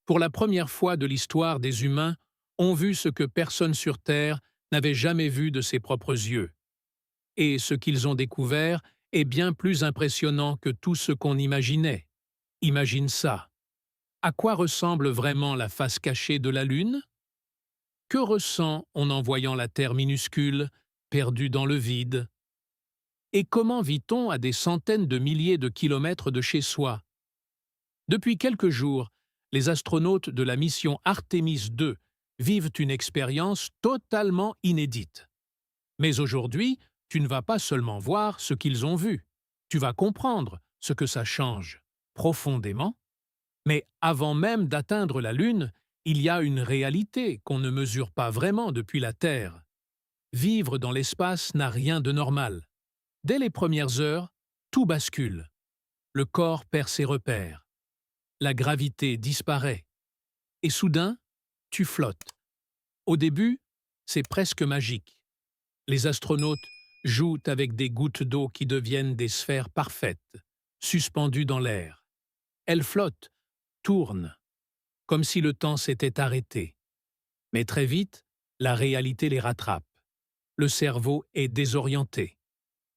Pour la première fois de l'histoire des humains, ont vu ce que personne sur Terre n'avait jamais vu de ses propres yeux. Et ce qu'ils ont découvert est bien plus impressionnant que tout ce qu'on imaginait. Imagine ça. À quoi ressemble vraiment la face cachée de la Lune? Que ressent-on en voyant la Terre minuscule, perdue dans le vide? Et comment vit-on à des centaines de milliers de kilomètres de chez soi? Depuis quelques jours, les astronautes de la mission Artemis 2 vivent une expérience totalement inédite. Mais aujourd'hui, tu ne vas pas seulement voir ce qu'ils ont vu, tu vas comprendre ce que ça change profondément. Mais avant même d'atteindre la Lune, il y a une réalité qu'on ne mesure pas vraiment depuis la Terre. Vivre dans l'espace n'a rien de normal. Dès les premières heures, tout bascule. Le corps perd ses repères. La gravité disparaît. Et soudain, tu flottes. Au début, c'est presque magique. Les astronautes jouent avec des gouttes d'eau qui deviennent des sphères parfaites, suspendues dans l'air. Elles flottent, tournent, comme si le temps s'était arrêté. Mais très vite, la réalité les rattrape. Le cerveau est désorienté.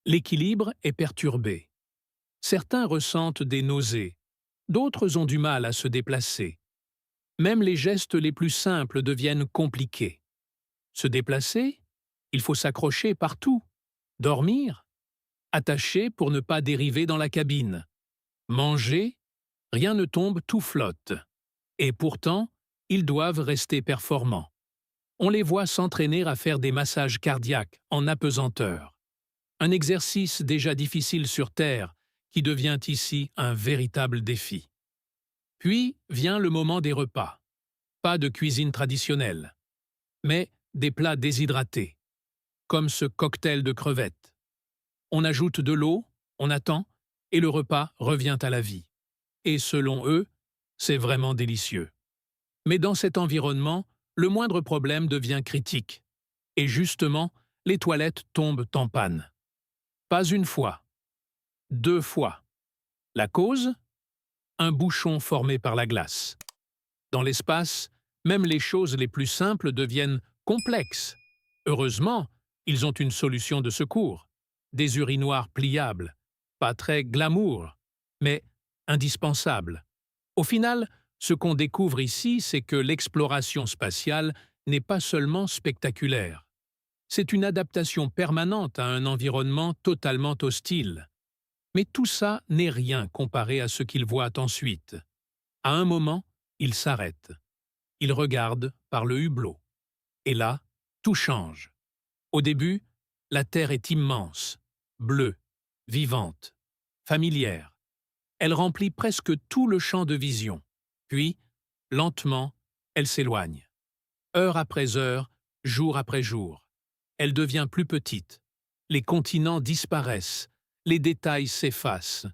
L'équilibre est perturbé. Certains ressentent des nausées, d'autres ont du mal à se déplacer. Même les gestes les plus simples deviennent compliqués. Se déplacer, il faut s'accrocher partout. Dormir, attacher pour ne pas dériver dans la cabine. Manger, rien ne tombe, tout flotte. Et pourtant, ils doivent rester performants. On les voit s'entraîner à faire des massages cardiaques en apesanteur. Un exercice déjà difficile sur Terre qui devient ici un véritable défi. Puis vient le moment des repas. Pas de cuisine traditionnelle, mais des plats déshydratés, comme ce cocktail de crevettes. On ajoute de l'eau, on attend, et le repas revient à la vie. Et selon eux, c'est vraiment délicieux. Mais dans cet environnement, le moindre problème devient critique. Et justement, les toilettes tombent en panne. Pas une fois, deux fois. La cause? Un bouchon formé par la glace. Dans l'espace, même les choses les plus simples deviennent complexes. Heureusement, ils ont une solution de secours. Des urinoirs pliables, pas très glamour, mais indispensables. Au final, ce qu'on découvre ici, c'est que l'exploration spatiale n'est pas seulement spectaculaire. C'est une adaptation permanente à un environnement totalement hostile. Mais tout ça n'est rien comparé à ce qu'ils voient ensuite. À un moment, ils s'arrêtent. Ils regardent par le hublot. Et là, tout change. Au début, la Terre est immense, bleue, vivante, familière. Elle remplit presque tout le champ de vision. Puis, lentement, elle s'éloigne. Heure après heure, jour après jour. Elle devient plus petite. Les continents disparaissent, les détails s'effacent.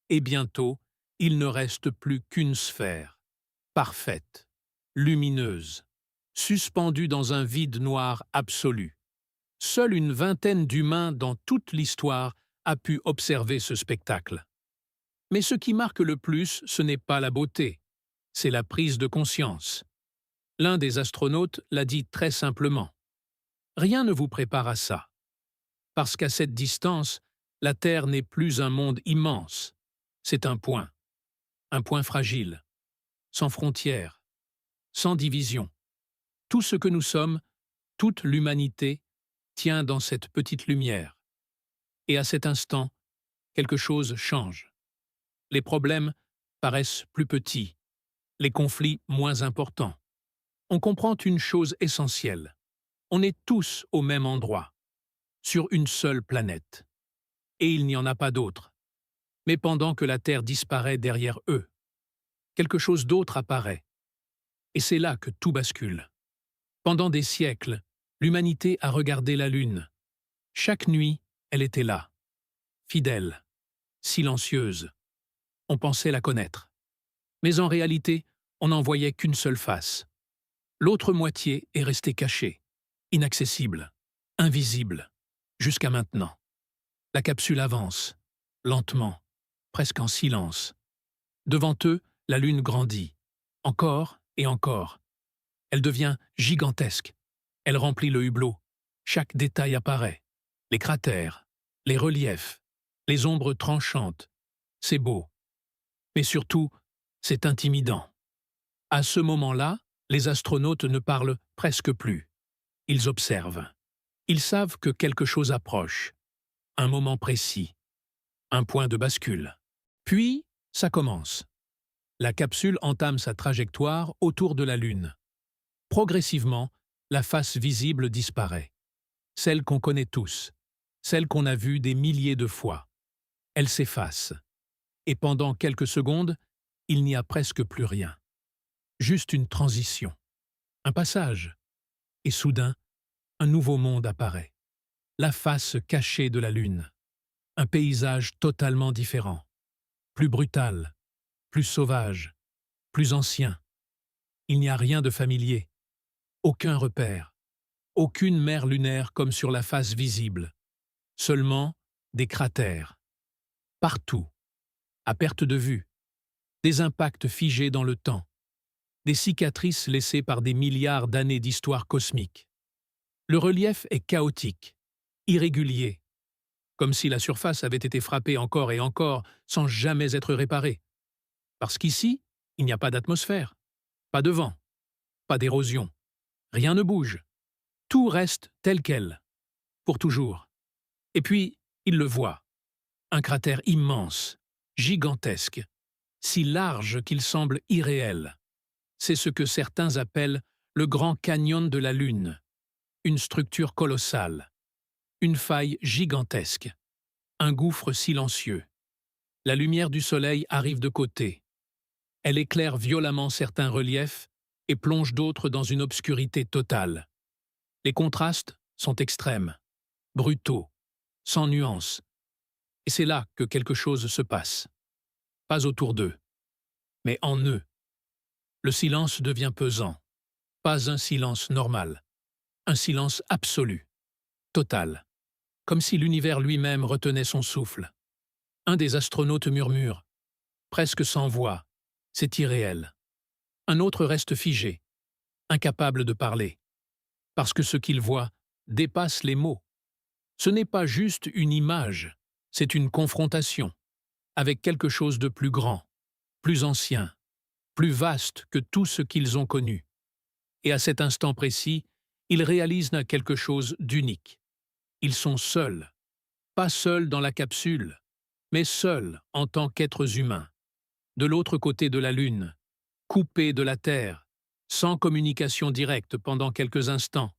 Et bientôt, il ne reste plus qu'une sphère, parfaite, lumineuse, suspendue dans un vide noir absolu. Seule une vingtaine d'humains dans toute l'histoire a pu observer ce spectacle. Mais ce qui marque le plus, ce n'est pas la beauté, c'est la prise de conscience. L'un des astronautes l'a dit très simplement. Rien ne vous prépare à ça. Parce qu'à cette distance, la Terre n'est plus un monde immense. C'est un point fragile, sans frontières, sans division. Tout ce que nous sommes, toute l'humanité, tient dans cette petite lumière. Et à cet instant, quelque chose change. Les problèmes paraissent plus petits, les conflits moins importants. On comprend une chose essentielle. On est tous au même endroit, sur une seule planète. Et il n'y en a pas d'autre. Mais pendant que la Terre disparaît derrière eux, quelque chose d'autre apparaît. Et c'est là que tout bascule. Pendant des siècles, l'humanité a regardé la Lune. Chaque nuit, elle était là, fidèle, silencieuse. On pensait la connaître. Mais en réalité, on n'en voyait qu'une seule face. L'autre moitié est restée cachée, inaccessible, invisible, jusqu'à maintenant. La capsule avance, lentement, presque en silence. Devant eux, la Lune grandit, encore Et encore. Elle devient gigantesque. Elle remplit le hublot. Chaque détail apparaît. Les cratères, les reliefs, les ombres tranchantes. C'est beau. Mais surtout, c'est intimidant. À ce moment-là, les astronautes ne parlent presque plus. Ils observent. Ils savent que quelque chose approche. Un moment précis. Un point de bascule. Puis, ça commence. La capsule entame sa trajectoire autour de la Lune. Progressivement, la face visible disparaît. Celle qu'on connaît tous. Celle qu'on a vue des milliers de fois. Elle s'efface. Et pendant quelques secondes, il n'y a presque plus rien. Juste une transition. Un passage. Et soudain, un nouveau monde apparaît. La face cachée de la Lune. Un paysage totalement différent. Plus brutal, plus sauvage, plus ancien. Il n'y a rien de familier. Aucun repère. Aucune mer lunaire comme sur la face visible. Seulement des cratères. Partout. À perte de vue. Des impacts figés dans le temps. Des cicatrices laissées par des milliards d'années d'histoire cosmique. Le relief est chaotique, irrégulier, comme si la surface avait été frappée encore et encore sans jamais être réparée. Parce qu'ici, il n'y a pas d'atmosphère, pas de vent, pas d'érosion. Rien ne bouge. Tout reste tel quel, pour toujours. Et puis, il le voit. Un cratère immense, gigantesque, si large qu'il semble irréel. C'est ce que certains appellent le Grand Canyon de la Lune. Une structure colossale. Une faille gigantesque. Un gouffre silencieux. La lumière du soleil arrive de côté. Elle éclaire violemment certains reliefs et plonge d'autres dans une obscurité totale. Les contrastes sont extrêmes, brutaux, sans nuance. Et c'est là que quelque chose se passe. Pas autour d'eux, mais en eux. Le silence devient pesant. Pas un silence normal. Un silence absolu, total. Comme si l'univers lui-même retenait son souffle. Un des astronautes murmure, presque sans voix, c'est irréel. Un autre reste figé, incapable de parler. Parce que ce qu'il voit dépasse les mots. Ce n'est pas juste une image, c'est une confrontation, avec quelque chose de plus grand, plus ancien, plus vaste que tout ce qu'ils ont connu. Et à cet instant précis, ils réalisent quelque chose d'unique. Ils sont seuls, pas seuls dans la capsule, mais seuls en tant qu'êtres humains, de l'autre côté de la Lune, coupés de la Terre, sans communication directe pendant quelques instants,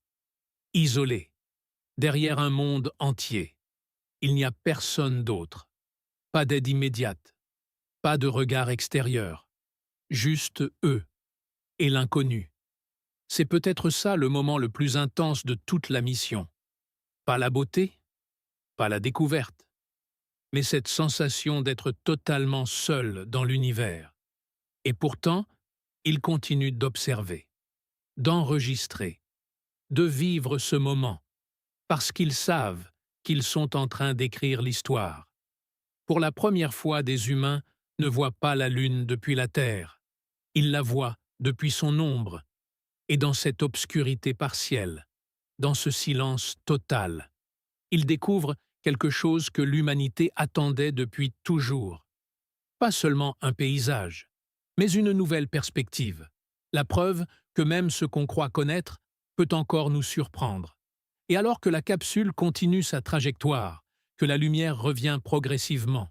isolés, derrière un monde entier. Il n'y a personne d'autre, pas d'aide immédiate, pas de regard extérieur, juste eux et l'inconnu. C'est peut-être ça le moment le plus intense de toute la mission. Pas la beauté, pas la découverte, mais cette sensation d'être totalement seul dans l'univers. Et pourtant, ils continuent d'observer, d'enregistrer, de vivre ce moment, parce qu'ils savent qu'ils sont en train d'écrire l'histoire. Pour la première fois, des humains ne voient pas la Lune depuis la Terre. Ils la voient depuis son ombre. Et dans cette obscurité partielle, dans ce silence total, ils découvrent quelque chose que l'humanité attendait depuis toujours. Pas seulement un paysage, mais une nouvelle perspective. La preuve que même ce qu'on croit connaître peut encore nous surprendre. Et alors que la capsule continue sa trajectoire, que la lumière revient progressivement,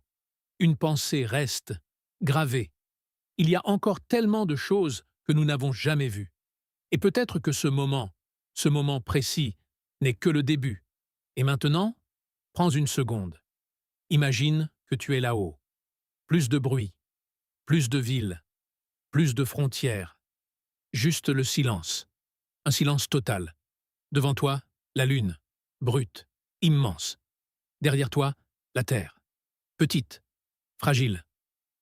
une pensée reste, gravée. Il y a encore tellement de choses que nous n'avons jamais vues. Et peut-être que ce moment précis, n'est que le début. Et maintenant, prends une seconde. Imagine que tu es là-haut. Plus de bruit, plus de villes, plus de frontières. Juste le silence. Un silence total. Devant toi, la Lune, brute, immense. Derrière toi, la Terre. Petite, fragile.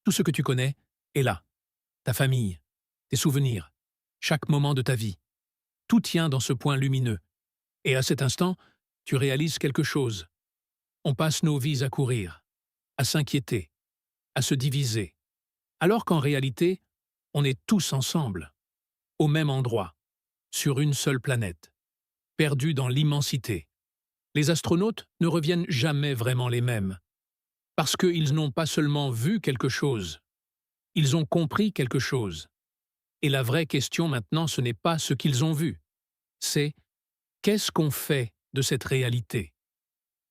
Tout ce que tu connais est là. Ta famille, tes souvenirs, chaque moment de ta vie. Tout tient dans ce point lumineux. Et à cet instant, tu réalises quelque chose. On passe nos vies à courir, à s'inquiéter, à se diviser, alors qu'en réalité, on est tous ensemble. au même endroit, sur une seule planète, perdus dans l'immensité. Les astronautes ne reviennent jamais vraiment les mêmes, parce qu'ils n'ont pas seulement vu quelque chose, ils ont compris quelque chose. Et la vraie question maintenant, ce n'est pas ce qu'ils ont vu, c'est qu'est-ce qu'on fait de cette réalité?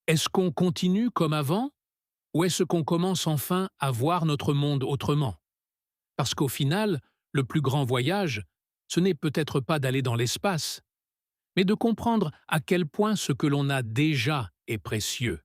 Est-ce qu'on continue comme avant, ou est-ce qu'on commence enfin à voir notre monde autrement? Parce qu'au final, le plus grand voyage, ce n'est peut-être pas d'aller dans l'espace, mais de comprendre à quel point ce que l'on a déjà est précieux.